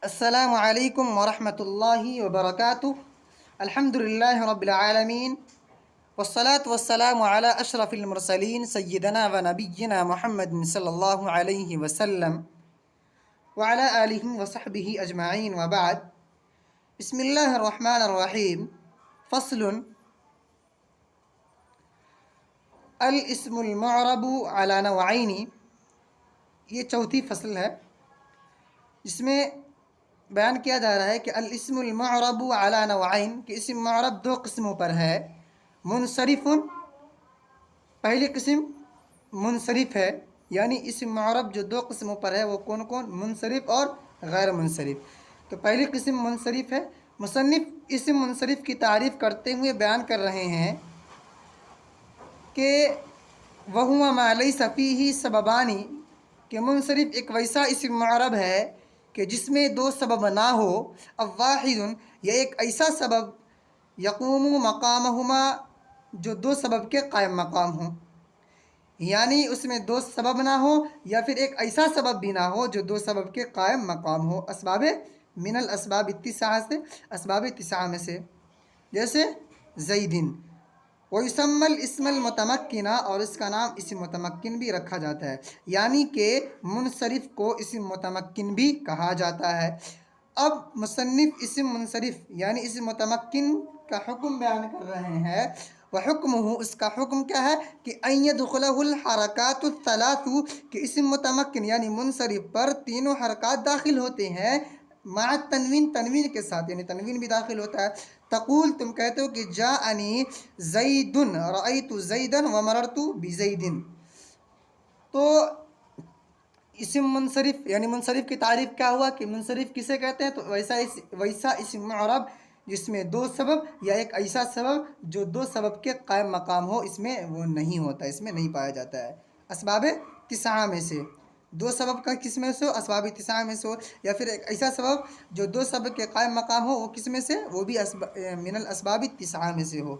السلام علیکم ورحمۃ اللہ وبرکاتہ۔ الحمد للہ رب العالمین، والصلاة والسلام علی اشرف المرسلین سیدنا و نبینا محمد صلی اللہ علیہ وسلم وعلی آلہ وصحبہ اجمعین وبعد۔ بسم اللہ الرحمن الرحیم۔ فصل الاسم المعرب علی نوعین، یہ چوتھی فصل ہے جس میں بیان کیا جا رہا ہے کہ الاسم المعرب علی نوعین، کہ اسم معرب دو قسموں پر ہے۔ منصرف، پہلی قسم منصرف ہے، یعنی اسم معرب جو دو قسموں پر ہے وہ کون کون؟ منصرف اور غیر منصرف۔ تو پہلی قسم منصرف ہے۔ مصنف اسم منصرف کی تعریف کرتے ہوئے بیان کر رہے ہیں کہ وَهُوَ مَا لَيْسَ فِيهِ سَبَبَانِ، کہ منصرف ایک ویسا اسم معرب ہے کہ جس میں دو سبب نہ ہو، اب واحد، یا ایک ایسا سبب، یقوم مقامہما، جو دو سبب کے قائم مقام ہوں، یعنی اس میں دو سبب نہ ہو یا پھر ایک ایسا سبب بھی نہ ہو جو دو سبب کے قائم مقام ہو۔ اسباب من الاسباب التسعہ سے، اسباب تسعہ میں سے، جیسے زیدن۔ وَيُسَمَّى الْإِسْمَ الْمُتَمَكِّنَ، اور اس کا نام اسم متمکن بھی رکھا جاتا ہے، یعنی کہ منصرف کو اسم متمکن بھی کہا جاتا ہے۔ اب مصنف اسم منصرف یعنی اسم متمکن کا حکم بیان کر رہے ہیں۔ وَحُكْمُهُ، اس کا حکم کیا ہے کہ أَن يَدْخُلَهُ الْحَرَكَاتُ الثَّلَاثُ، کہ اسم متمکن یعنی منصرف پر تینوں حرکات داخل ہوتے ہیں، مع التنوین، تنوین کے ساتھ، یعنی تنوین بھی داخل ہوتا ہے۔ تقول، تم کہتے ہو کہ جاءنی زید، رأیت زیدا ومررت بزید۔ تو اسم منصرف یعنی منصرف کی تعریف کیا ہوا کہ منصرف کسے کہتے ہیں؟ تو ویسا اسم معرب جس میں دو سبب یا ایک ایسا سبب جو دو سبب کے قائم مقام ہو، اس میں وہ نہیں ہوتا، اس میں نہیں پایا جاتا ہے۔ اسباب تسعہ میں سے دو سبب کا کس میں سے ہو؟ اسباب تسعہ میں سے ہو، یا پھر ایک ایسا سبب جو دو سبب کے قائم مقام ہو، وہ کس میں سے؟ وہ بھی من الاسباب التسعہ میں سے ہو۔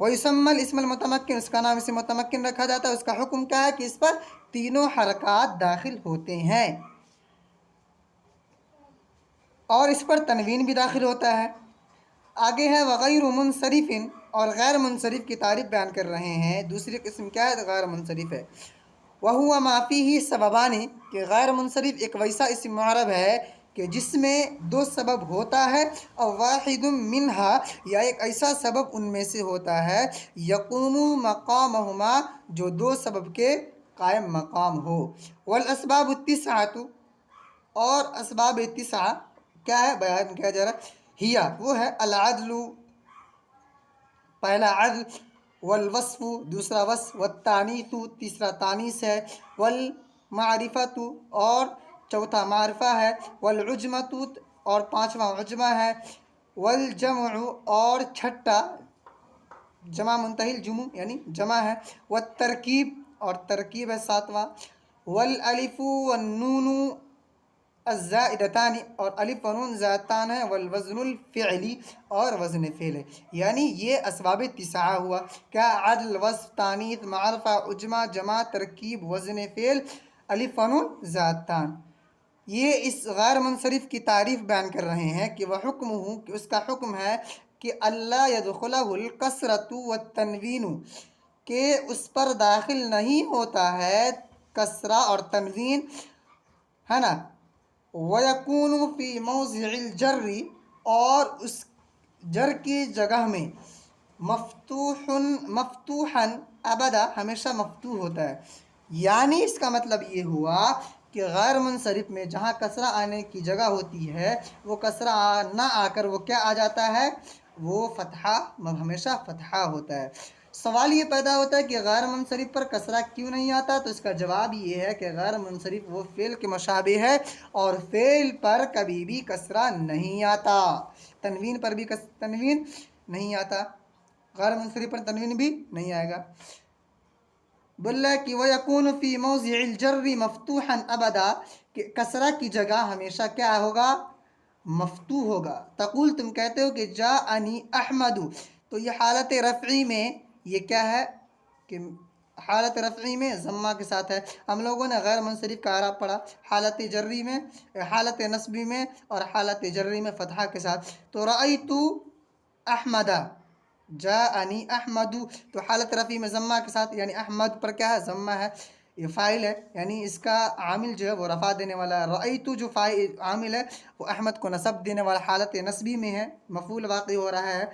وَيُسَمَّى الْإِسْمَ الْمُتَمَكِّنَ، اس کا نام اسم متمکن رکھا جاتا ہے۔ اس کا حکم کیا ہے کہ اس پر تینوں حرکات داخل ہوتے ہیں اور اس پر تنوین بھی داخل ہوتا ہے۔ آگے ہے وغیر منصرف، اور غیر منصرف کی تعریف بیان کر رہے ہیں۔ دوسری قسم کیا ہے؟ غیر منصرف ہے۔ وَهُوَ مَا فِيهِ سَبَبَانِ، کہ غیر منصرف ایک ویسا اسم معرب ہے کہ جس میں دو سبب ہوتا ہے، اور واحد منہا، یا ایک ایسا سبب ان میں سے ہوتا ہے، یقوم مقامہما، جو دو سبب کے قائم مقام ہو۔ والاسباب التسعۃ، اور اسباب تسعہ کیا ہے بیان کیا جا رہا ہے؟ ہیا، وہ ہے العدل، پہلا عدل، والوصف، دوسرا وصف، والتانیث، تیسرا تانیث ہے، والمعرفۃ، اور چوتھا معرفہ ہے، والعجمۃ، اور پانچواں عجمہ ہے، والجمع، اور چھٹا جمع منتہی جمع یعنی جمع ہے، والترکیب، اور ترکیب ہے ساتواں، والالف والنون الزائدتان، اور الف و نون زائدتان ہے، والوزن الفعلی، اور وزن فعل ہے۔ یعنی یہ اسباب تسعہ ہوا، کیا؟ عدل، وصف، تانیث، معرفہ، عجمہ، جمع، ترکیب، وزن فعل، الف و نون زائدتان۔ یہ اس غیر منصرف کی تعریف بیان کر رہے ہیں کہ وَحُكْمُهُ، کہ اس کا حکم ہے کہ اللہ يدخلہ الکسرۃ والتنوین، کہ اس پر داخل نہیں ہوتا ہے کسرہ اور تنوین، ہے نا۔ وَيَكُونُ فِي مَوْضِعِ الْجَرِّ، اور اس جر کی جگہ میں مفتوحاً ابدا، ہمیشہ مفتوح ہوتا ہے۔ یعنی اس کا مطلب یہ ہوا کہ غیر منصرف میں جہاں کسرہ آنے کی جگہ ہوتی ہے، وہ کسرہ نہ آ کر وہ کیا آ جاتا ہے؟ وہ فتحہ، ہمیشہ فتحہ ہوتا ہے۔ سوال یہ پیدا ہوتا ہے کہ غیر منصرف پر کسرہ کیوں نہیں آتا؟ تو اس کا جواب یہ ہے کہ غیر منصرف وہ فعل کے مشابہ ہے، اور فعل پر کبھی بھی کسرہ نہیں آتا، تنوین پر بھی تنوین نہیں آتا، غیر منصرف پر تنوین بھی نہیں آئے گا۔ بولا کہ وَيَكُونُ فِي مَوْضِعِ الْجَرِّ مَفْتُوحًا أَبَدًا، کہ کسرہ کی جگہ ہمیشہ کیا ہوگا؟ مفتوح ہوگا۔ تقول، تم کہتے ہو کہ جاءنی احمد، تو یہ حالت رفعی میں یہ کیا ہے کہ حالت رفعی میں ضمہ کے ساتھ ہے۔ ہم لوگوں نے غیر منصرف کا اعراب پڑھا، حالت جری میں، حالت نصبی میں اور حالت جری میں فتحہ کے ساتھ۔ تو رأیت احمد، جاءنی احمد، تو حالت رفعی میں ضمہ کے ساتھ، یعنی احمد پر کیا ہے؟ ضمہ ہے، یہ فاعل ہے، یعنی اس کا عامل جو ہے وہ رفع دینے والا ہے۔ رأیت جو عامل ہے وہ احمد کو نصب دینے والا حالت نصبی میں ہے، مفعول واقع ہو رہا ہے۔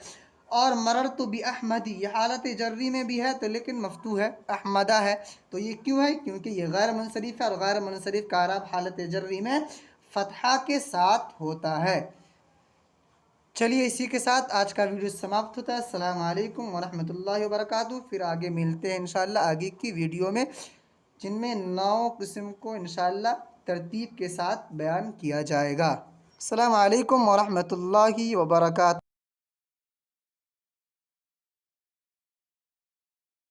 اور مررت باحمدی، یہ حالت جری میں بھی ہے تو لیکن مفتوح ہے، احمدہ ہے، تو یہ کیوں ہے؟ کیونکہ یہ غیر منصرف ہے، اور غیر منصرف کا اعراب حالت جری میں فتحہ کے ساتھ ہوتا ہے۔ چلیے اسی کے ساتھ آج کا ویڈیو سماپت ہوتا ہے۔ السلام علیکم ورحمۃ اللہ وبرکاتہ۔ پھر آگے ملتے ہیں انشاءاللہ آگے کی ویڈیو میں، جن میں 9 قسم کو انشاءاللہ ترتیب کے ساتھ بیان کیا جائے گا۔ السلام علیکم ورحمۃ اللہ وبرکاتہ۔